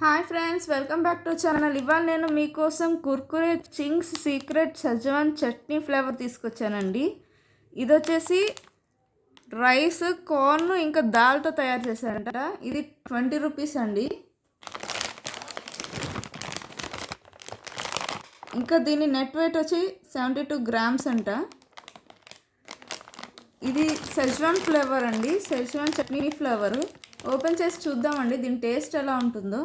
Hi friends, welcome back to channel. ఇవాళ నేను మీకోసం Kurkure Ching's Secret Schezwan chutney flavour తీసుకొచ్చానండి. ఇది వచ్చేసి రైస్, కార్న్ ఇంకా దాల్తో తయారు చేశారంట. ఇది 20 రూపీస్ అండి. ఇంకా దీని నెట్ వెయిట్ వచ్చి 72 గ్రామ్స్ అంట. ఇది షెజ్వాన్ ఫ్లేవర్ అండి, షెజ్వాన్ చట్నీ ఫ్లేవరు. ఓపెన్ చేసి చూద్దామండి దీని టేస్ట్ ఎలా ఉంటుందో.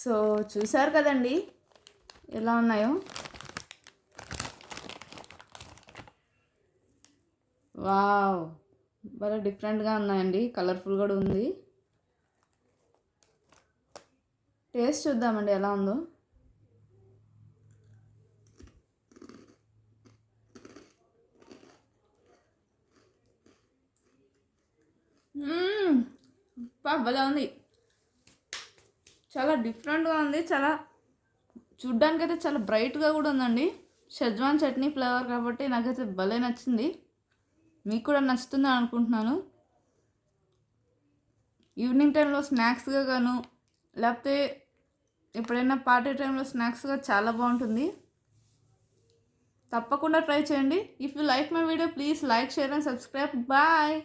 సో చూసారు కదండి ఎలా ఉన్నాయో. వావ్, బాగా డిఫరెంట్గా ఉన్నాయండి, కలర్ఫుల్ కూడా ఉంది. టేస్ట్ చూద్దామండి ఎలా ఉందో. భలే ఉంది, చాలా డిఫరెంట్గా ఉంది. చాలా చూడ్డానికి అయితే చాలా బ్రైట్గా కూడా ఉందండి. షెజ్వాన్ చట్నీ ఫ్లేవర్ కాబట్టి నాకైతే భలే నచ్చింది. మీకు కూడా నచ్చుతుందని అనుకుంటున్నాను. ఈవినింగ్ టైంలో స్నాక్స్గా గాను, లేకపోతే ఎప్పుడైనా పార్టీ టైంలో స్నాక్స్గా చాలా బాగుంటుంది. తప్పకుండా ట్రై చేయండి. If you like my video please like, share and subscribe. Bye.